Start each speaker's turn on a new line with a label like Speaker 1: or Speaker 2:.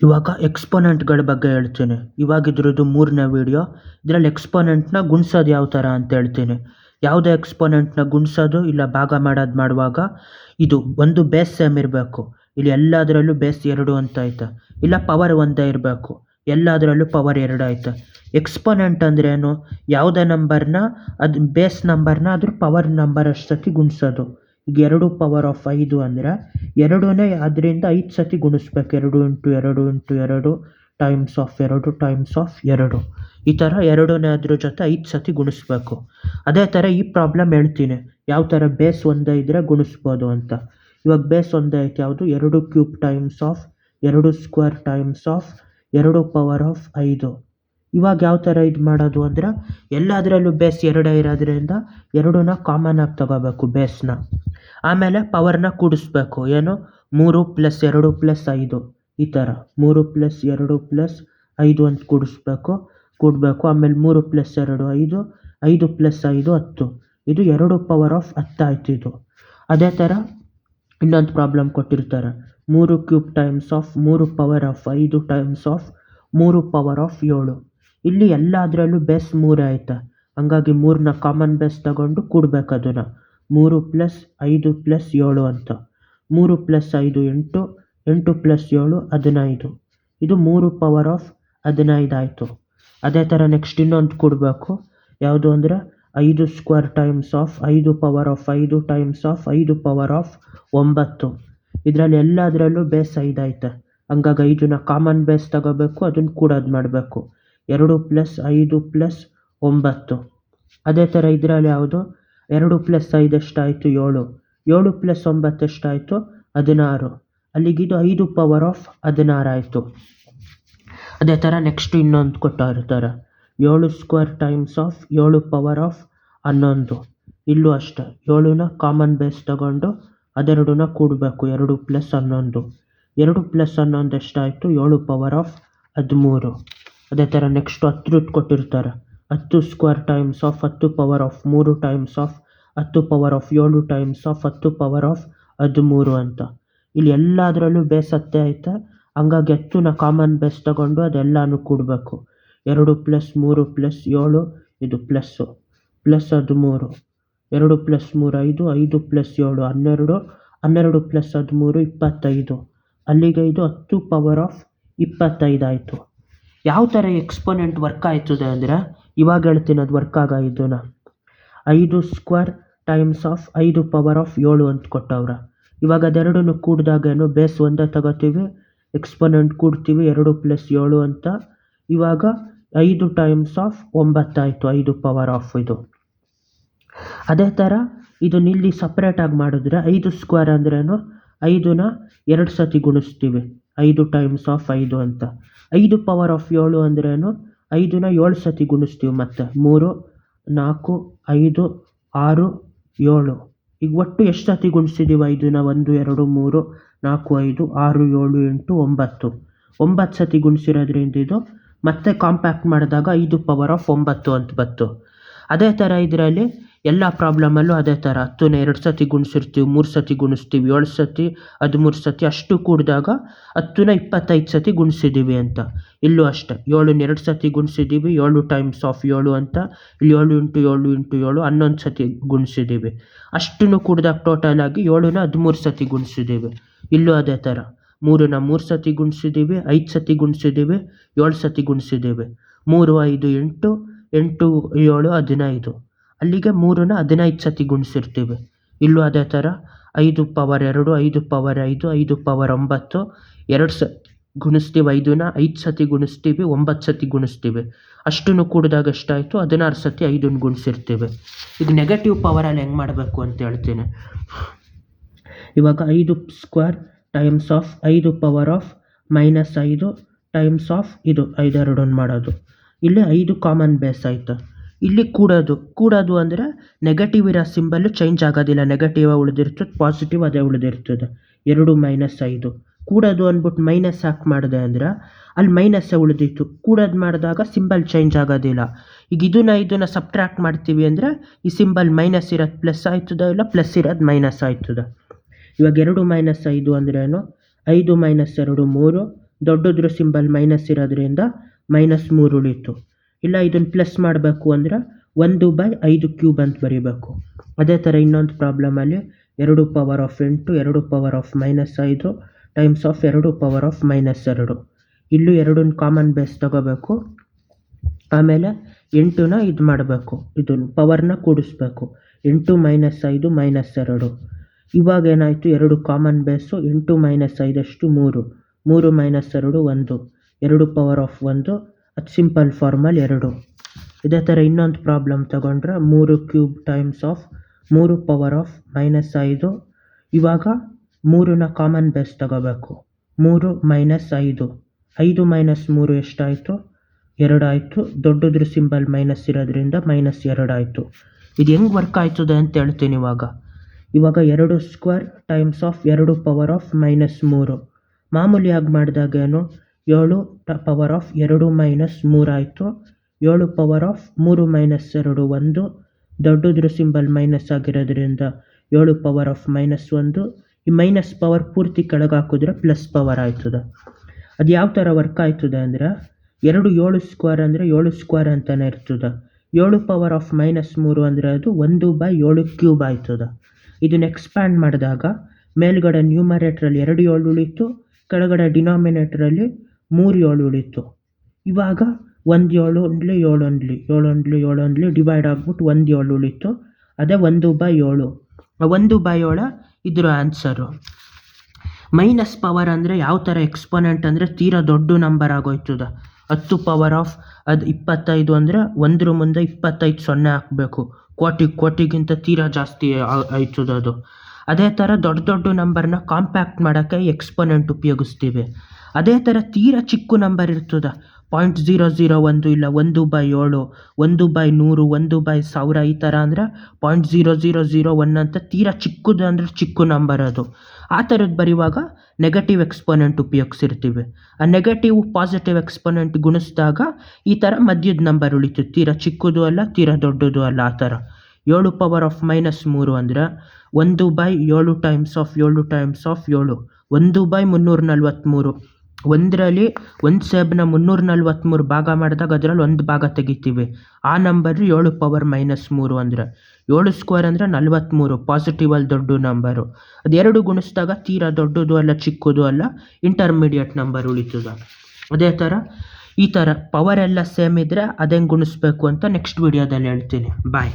Speaker 1: ಇವಾಗ ಎಕ್ಸ್ಪೋನೆಂಟ್ಗಳ ಬಗ್ಗೆ ಹೇಳ್ತೀನಿ. ಇವಾಗ ಇದ್ರದ್ದು 3ನೇ ವೀಡಿಯೋ. ಇದರಲ್ಲಿ ಎಕ್ಸ್ಪೋನೆಂಟ್ನ ಗುಣಿಸೋದು ಯಾವ ಥರ ಅಂತ ಹೇಳ್ತೀನಿ. ಯಾವುದೇ ಎಕ್ಸ್ಪೋನೆಂಟ್ನ ಗುಣಿಸೋದು ಇಲ್ಲ ಭಾಗ ಮಾಡೋದು ಮಾಡುವಾಗ ಇದು ಒಂದು ಬೇಸ್ ಸೇಮ್ ಇರಬೇಕು. ಇಲ್ಲಿ ಎಲ್ಲದರಲ್ಲೂ ಬೇಸ್ 2 ಅಂತ ಐತೆ. ಇಲ್ಲ ಪವರ್ ಒಂದೇ ಇರಬೇಕು. ಎಲ್ಲದರಲ್ಲೂ ಪವರ್ 2 ಐತೆ. ಎಕ್ಸ್ಪೋನೆಂಟ್ ಅಂದ್ರೇನು? ಯಾವುದೇ ನಂಬರ್ನ ಅದು ಬೇಸ್ ನಂಬರ್ನ ಅದ್ರ ಪವರ್ ನಂಬರ್ ಅಷ್ಟು ಸತಿ ಗುಣಿಸೋದು. ಈಗ 2 ಪವರ್ ಆಫ್ 5 ಅಂದರೆ 2ನೇ ಅದರಿಂದ 5 ಸತಿ ಗುಣಿಸ್ಬೇಕು. 2 into 2 into 2 times of 2 times of 2 ಈ ಥರ 2ನೇ ಅದ್ರ ಜೊತೆ 5 ಸತಿ ಗುಣಿಸ್ಬೇಕು. ಅದೇ ಥರ ಈ ಪ್ರಾಬ್ಲಮ್ ಹೇಳ್ತೀನಿ ಯಾವ ಥರ ಬೇಸ್ ಒಂದೇ ಇದ್ದರೆ ಗುಣಿಸ್ಬೋದು ಅಂತ. ಇವಾಗ ಬೇಸ್ ಒಂದೇ ಐತೆ ಯಾವುದು? 2 cube times of 2 square times of 2 power of 5. ಇವಾಗ ಯಾವ ಥರ ಇದು ಮಾಡೋದು ಅಂದರೆ ಎಲ್ಲದರಲ್ಲೂ ಬೇಸ್ 2 ಇರೋದ್ರಿಂದ 2ನ ಕಾಮನ್ ಆಗಿ ತಗೋಬೇಕು ಬೇಸ್ನ. ಆಮೇಲೆ ಪವರ್ನ ಕೂಡಿಸ್ಬೇಕು. ಏನು? 3 + 2 + 5 ಈ ಥರ 3 + 2 + 5 ಅಂತ ಕೂಡಬೇಕು. ಆಮೇಲೆ 3 + 2 5, 5 + 5 10. ಇದು 2 ಪವರ್ ಆಫ್ 10 ಆಯ್ತು ಇದು. ಅದೇ ಥರ ಇನ್ನೊಂದು ಪ್ರಾಬ್ಲಮ್ ಕೊಟ್ಟಿರ್ತಾರೆ. 3 cube times of 3 power of 5 times of 3 power of 7. ಇಲ್ಲಿ ಎಲ್ಲದರಲ್ಲೂ ಬೇಸ್ 3 ಐತೆ. ಹಂಗಾಗಿ 3ನ ಕಾಮನ್ ಬೇಸ್ ತಗೊಂಡು ಕೂಡಬೇಕು ಅದನ್ನು. 3 + 5 + 7 ಅಂತ. 3 + 5 8, 8 + 7 15. ಇದು 3 ಪವರ್ ಆಫ್ 15 ಆಯಿತು. ಅದೇ ಥರ ನೆಕ್ಸ್ಟ್ ಇನ್ನೊಂದು ಕೂಡಬೇಕು. ಯಾವುದು ಅಂದರೆ 5 square times of 5 power of 5 times of 5 power of 9. ಇದರಲ್ಲಿ ಎಲ್ಲದರಲ್ಲೂ ಬೇಸ್ 5 ಐತೆ. ಹಂಗಾಗಿ 5ನ ಕಾಮನ್ ಬೇಸ್ ತಗೋಬೇಕು, ಅದನ್ನು ಕೂಡೋದು ಮಾಡಬೇಕು. 2 + 5 + 9. ಅದೇ ಥರ ಇದರಲ್ಲಿ ಯಾವುದು? 2 + 5 ಎಷ್ಟಾಯಿತು? 7. 7 + 9 ಎಷ್ಟಾಯಿತು? 16. ಅಲ್ಲಿಗಿದು 5 ಪವರ್ ಆಫ್ 16 ಆಯಿತು. ಅದೇ ಥರ ನೆಕ್ಸ್ಟ್ ಇನ್ನೊಂದು ಕೊಟ್ಟಿರ್ತಾರೆ. 7 square times of 7 power of 11. ಇಲ್ಲೂ ಅಷ್ಟೇ 7ನ ಕಾಮನ್ ಬೇಸ್ ತಗೊಂಡು ಅದೆರಡನ್ನ ಕೂಡಬೇಕು. 2 + 11. 2 + 11 ಎಷ್ಟಾಯಿತು? 7 ಪವರ್ ಆಫ್ 13. ಅದೇ ಥರ ನೆಕ್ಸ್ಟ್ 10 ಕೊಟ್ಟಿರ್ತಾರೆ. 10 square times of 10 power of 3 times of 10 power of 7 times of 10 power of 13 ಅಂತ. ಇಲ್ಲಿ ಎಲ್ಲದರಲ್ಲೂ ಬೇಸ್ 10 ಐತೆ. ಹಂಗಾಗಿ 10ನ ಕಾಮನ್ ಬೇಸ್ ತಗೊಂಡು ಅದೆಲ್ಲನೂ ಕೂಡಬೇಕು. 2 + 3 + 7 ಇದು ಪ್ಲಸ್ಸು ಪ್ಲಸ್ 13. 2 + 3 5, 5 + 7 12, 12 + 13 25. ಅಲ್ಲಿಗೆ ಇದು 10 ಪವರ್ ಆಫ್ 25 ಆಯಿತು. ಯಾವ ಥರ ಎಕ್ಸ್ಪೋನೆಂಟ್ ವರ್ಕ್ ಆಯ್ತದೆ ಅಂದರೆ ಇವಾಗ ಹೇಳ್ತೀನಿ ಅದು ವರ್ಕ್ ಆಗ ಇದನ್ನ. 5 square times of 5 power of 7 ಅಂತ ಕೊಟ್ಟವ್ರೆ. ಇವಾಗ ಅದೆರಡನ್ನು ಕೂಡಿದಾಗೇನು ಬೇಸ್ ಒಂದೇ ತಗೋತೀವಿ, ಎಕ್ಸ್ಪೋನೆಂಟ್ ಕೂಡ್ತೀವಿ 2 + 7 ಅಂತ. ಇವಾಗ 5 ಟೈಮ್ಸ್ ಆಫ್ 9 ಆಯಿತು 5 ಪವರ್ ಆಫ್ ಇದು. ಅದೇ ಥರ ಇದನ್ನ ಇಲ್ಲಿ ಸಪ್ರೇಟಾಗಿ ಮಾಡಿದ್ರೆ 5 ಸ್ಕ್ವೇರ್ ಅಂದ್ರೇನು? 5ನ 2 ಸತಿ ಗುಣಿಸ್ತೀವಿ. 5 ಟೈಮ್ಸ್ ಆಫ್ 5 ಅಂತ. 5 ಪವರ್ ಆಫ್ 7 ಅಂದ್ರೇನು? 5ನ 7 ಸತಿ ಗುಣಿಸ್ತೀವಿ ಮತ್ತೆ. 3, 4, 5, 6, 7. ಈಗ ಒಟ್ಟು ಎಷ್ಟು ಸತಿ ಗುಣಿಸಿದ್ದೀವಿ 5ನ? 1, 2, 3, 4, 5, 6, 7, 8, 9. 9 ಸತಿ ಗುಣಿಸಿರೋದ್ರಿಂದ ಇದು ಮತ್ತೆ ಕಾಂಪ್ಯಾಕ್ಟ್ ಮಾಡಿದಾಗ 5 ಪವರ್ ಆಫ್ 9 ಅಂತ ಬಂತು. ಅದೇ ಥರ ಇದರಲ್ಲಿ ಎಲ್ಲ ಪ್ರಾಬ್ಲಮಲ್ಲೂ ಅದೇ ಥರ 10ನ 2 ಸತಿ ಗುಣಿಸಿರ್ತೀವಿ, 3 ಸತಿ ಗುಣಿಸ್ತೀವಿ, 7 ಸತಿ 13 ಸತಿ ಅಷ್ಟು ಕೂಡಿದಾಗ 10ನ 25 ಸತಿ ಗುಣಿಸಿದ್ದೀವಿ ಅಂತ. ಇಲ್ಲೂ ಅಷ್ಟೇ 7ನ 2 ಸತಿ ಗುಣಿಸಿದ್ದೀವಿ, 7 ಟೈಮ್ಸ್ ಆಫ್ 7 ಅಂತ. ಇಲ್ಲಿ 7 ಇಂಟು 7 ಇಂಟು 7 11 ಸತಿ ಗುಣಿಸಿದ್ದೀವಿ. ಅಷ್ಟನ್ನು ಕೂಡಿದಾಗ ಟೋಟಲ್ ಆಗಿ 7ನ 13 ಸತಿ ಗುಣಿಸಿದ್ದೀವಿ. ಇಲ್ಲೂ ಅದೇ ಥರ 3ನ 3 ಸತಿ ಗುಣಿಸಿದ್ದೀವಿ, 5 ಸತಿ ಗುಣಿಸಿದ್ದೀವಿ, 7 ಸತಿ ಗುಣಿಸಿದ್ದೀವಿ. 3, 5, 8, 8, 7, 15. ಅಲ್ಲಿಗೆ 3ನ 15 ಸತಿ ಗುಣಿಸಿರ್ತೀವಿ. ಇಲ್ಲೂ ಅದೇ ಥರ 5 ಪವರ್ 2, 5 ಪವರ್ 5, 5 ಪವರ್ 9, 2 ಸತಿ ಗುಣಿಸ್ತೀವಿ. 5ನ 5 ಸತಿ ಗುಣಿಸ್ತೀವಿ, 9 ಸತಿ ಗುಣಿಸ್ತೀವಿ. ಅಷ್ಟನ್ನು ಕೂಡಿದಾಗ ಎಷ್ಟಾಯಿತು? 16 ಸತಿ 5ನ ಗುಣಿಸಿರ್ತೀವಿ. ಈಗ ನೆಗೆಟಿವ್ ಪವರಲ್ಲಿ ಹೆಂಗೆ ಮಾಡಬೇಕು ಅಂತ ಹೇಳ್ತೀನಿ. ಇವಾಗ 5 square times of 5 power of -5 times of ಇದು 5 ಎರಡನ್ನು ಮಾಡೋದು. ಇಲ್ಲಿ 5 ಕಾಮನ್ ಬೇಸ್ ಆಯಿತು. ಇಲ್ಲಿ ಕೂಡೋದು ಅಂದರೆ ನೆಗೆಟಿವ್ ಇರೋ ಸಿಂಬಲ್ಲು ಚೇಂಜ್ ಆಗೋದಿಲ್ಲ. ನೆಗೆಟಿವ್ ಉಳಿದಿರ್ತದೆ, ಪಾಸಿಟಿವ್ ಅದೇ ಉಳಿದಿರ್ತದೆ. 2 - 5 ಕೂಡೋದು ಅಂದ್ಬಿಟ್ಟು ಮೈನಸ್ ಹಾಕಿ ಮಾಡಿದೆ ಅಂದರೆ ಅಲ್ಲಿ ಮೈನಸ್ಸೇ ಉಳಿದಿತ್ತು. ಕೂಡೋದು ಮಾಡಿದಾಗ ಸಿಂಬಲ್ ಚೇಂಜ್ ಆಗೋದಿಲ್ಲ. ಈಗ ಇದನ್ನು ಸಬ್ಟ್ರ್ಯಾಕ್ಟ್ ಮಾಡ್ತೀವಿ ಅಂದರೆ ಈ ಸಿಂಬಲ್ ಮೈನಸ್ ಇರೋದು ಪ್ಲಸ್ ಆಯ್ತದೆ, ಇಲ್ಲ ಪ್ಲಸ್ ಇರೋದು ಮೈನಸ್ ಆಯ್ತದೆ. ಇವಾಗ 2 - 5 ಅಂದ್ರೇನು? 5 - 2 3, ದೊಡ್ಡದ್ರ ಸಿಂಬಲ್ ಮೈನಸ್ ಇರೋದ್ರಿಂದ -3 ಉಳೀತು. ಇಲ್ಲ ಇದನ್ನು ಪ್ಲಸ್ ಮಾಡಬೇಕು ಅಂದರೆ 1/5 ಕ್ಯೂಬ್ ಅಂತ ಬರೀಬೇಕು. ಅದೇ ಥರ ಇನ್ನೊಂದು ಪ್ರಾಬ್ಲಮಲ್ಲಿ 2 power of 8 2 power of -5 times of 2 power of -2. ಇಲ್ಲೂ 2 ಕಾಮನ್ ಬೇಸ್ ತಗೋಬೇಕು. ಆಮೇಲೆ 8ನ ಇದು ಮಾಡಬೇಕು, ಇದನ್ನು ಪವರ್ನ ಕೂಡಿಸ್ಬೇಕು. 8 - 5 -2. ಇವಾಗ ಏನಾಯಿತು, 2 ಕಾಮನ್ ಬೇಸು. 8 - 5 3 3 - 2 1 2 ಪವರ್ ಆಫ್ 1 ಅದು ಸಿಂಪಲ್ ಫಾರ್ಮಲ್ 2. ಇದೇ ಥರ ಇನ್ನೊಂದು ಪ್ರಾಬ್ಲಮ್ ತಗೊಂಡ್ರೆ 3 cube times of 3 power of -5. ಇವಾಗ 3ನ ಕಾಮನ್ ಬೇಸ್ ತಗೋಬೇಕು. 3 - 5 5 - 3 ಎಷ್ಟಾಯಿತು, 2 ಆಯಿತು. ದೊಡ್ಡದ್ರ ಸಿಂಬಲ್ ಮೈನಸ್ ಇರೋದ್ರಿಂದ -2 ಆಯಿತು. ಇದು ಹೆಂಗೆ ವರ್ಕ್ ಆಯ್ತದೆ ಅಂತ ಹೇಳ್ತೀನಿ. ಇವಾಗ 2 square times of 2 power of -3. ಮಾಮೂಲಿಯಾಗಿ ಮಾಡಿದಾಗೇನು 7 ಪವರ್ ಆಫ್ 2 - 3 ಆಯಿತು. 7 ಪವರ್ ಆಫ್ 3 - 2 1. ದೊಡ್ಡದ್ರ ಸಿಂಬಲ್ ಮೈನಸ್ ಆಗಿರೋದ್ರಿಂದ 7 ಪವರ್ ಆಫ್ -1. ಈ ಮೈನಸ್ ಪವರ್ ಪೂರ್ತಿ ಕೆಳಗೆ ಹಾಕಿದ್ರೆ ಪ್ಲಸ್ ಪವರ್ ಆಯ್ತದೆ. ಅದು ಯಾವ ಥರ ವರ್ಕ್ ಆಯ್ತದೆ ಅಂದರೆ 2 7 ಸ್ಕ್ವೇರ್ ಅಂದರೆ 7 ಸ್ಕ್ವೇರ್ ಅಂತಲೇ ಇರ್ತದೆ. 7 ಪವರ್ ಆಫ್ -3 ಅಂದರೆ ಅದು 1/7 ಕ್ಯೂಬ್ ಆಯ್ತದೆ. ಇದನ್ನು ಎಕ್ಸ್ಪ್ಯಾಂಡ್ ಮಾಡಿದಾಗ ಮೇಲ್ಗಡೆ ನ್ಯೂಮರೇಟ್ರಲ್ಲಿ 2 7 ಉಳೀತು, ಕೆಳಗಡೆ ಡಿನಾಮಿನೇಟ್ರಲ್ಲಿ 3 7 ಉಳೀತು. ಇವಾಗ 1 7 7 7 7 ಡಿವೈಡ್ ಆಗಿಬಿಟ್ಟು 1 7 ಉಳೀತು. ಅದೇ 1/7. 1/7 ಇದ್ರ ಆನ್ಸರು. ಮೈನಸ್ ಪವರ್ ಅಂದರೆ ಯಾವ ಥರ ಎಕ್ಸ್ಪೋನೆಂಟ್ ಅಂದರೆ ತೀರಾ ದೊಡ್ಡ ನಂಬರ್ ಆಗೋಯ್ತದೆ. 10 ಪವರ್ ಆಫ್ ಅದು 25 ಅಂದರೆ 1 ಮುಂದೆ 25 0 ಹಾಕಬೇಕು. ಕೋಟಿಗಿಂತ ತೀರಾ ಜಾಸ್ತಿ ಆಯ್ತದೆ ಅದು. ಅದೇ ಥರ ದೊಡ್ಡ ನಂಬರ್ನ ಕಾಂಪ್ಯಾಕ್ಟ್ ಮಾಡೋಕ್ಕೆ ಎಕ್ಸ್ಪೋನೆಂಟ್ ಉಪಯೋಗಿಸ್ತೀವಿ. ಅದೇ ಥರ ತೀರಾ ಚಿಕ್ಕ ನಂಬರ್ ಇರ್ತದೆ 0.001 ಇಲ್ಲ 1/7 1/100 1/1000 ಈ ಥರ ಅಂದರೆ 0.0001 ಅಂತ ತೀರಾ ಚಿಕ್ಕದು ಅಂದರೆ ಚಿಕ್ಕ ನಂಬರ್ ಅದು. ಆ ಥರದ್ದು ಬರೆಯುವಾಗ ನೆಗೆಟಿವ್ ಎಕ್ಸ್ಪೋನೆಂಟ್ ಉಪಯೋಗಿಸಿರ್ತೀವಿ. ಆ ನೆಗೆಟಿವ್ ಪಾಸಿಟಿವ್ ಎಕ್ಸ್ಪೋನೆಂಟ್ ಗುಣಿಸಿದಾಗ ಈ ಥರ ಮಧ್ಯದ ನಂಬರ್ ಉಳಿತು. ತೀರಾ ಚಿಕ್ಕದು ಅಲ್ಲ, ತೀರಾ ದೊಡ್ಡದು ಅಲ್ಲ. ಆ ಥರ 7 ಪವರ್ ಆಫ್ -3 ಅಂದರೆ 1/7 ಟೈಮ್ಸ್ ಆಫ್ 7 ಟೈಮ್ಸ್ ಆಫ್ 7 1/343. ಒಂದರಲ್ಲಿ 1 ಸೇಬ್ನ 343 ಭಾಗ ಮಾಡಿದಾಗ ಅದರಲ್ಲಿ 1 ಭಾಗ ತೆಗಿತೀವಿ. ಆ ನಂಬರ್ 7 ಪವರ್ -3 ಅಂದರೆ 7 ಸ್ಕ್ವೇರ್ ಅಂದರೆ 43. ಪಾಸಿಟಿವಲ್ಲಿ ದೊಡ್ಡ ನಂಬರು. ಅದು ಗುಣಿಸಿದಾಗ ತೀರಾ ದೊಡ್ಡದು ಅಲ್ಲ, ಚಿಕ್ಕದು ಅಲ್ಲ, ಇಂಟರ್ಮೀಡಿಯೇಟ್ ನಂಬರ್ ಉಳಿತದೆ. ಅದೇ ಥರ ಈ ಥರ ಪವರ್ ಎಲ್ಲ ಸೇಮ್ ಇದ್ದರೆ ಅದೆಂಗೆ ಗುಣಿಸ್ಬೇಕು ಅಂತ ನೆಕ್ಸ್ಟ್ ವಿಡಿಯೋದಲ್ಲಿ ಹೇಳ್ತೀನಿ. ಬಾಯ್.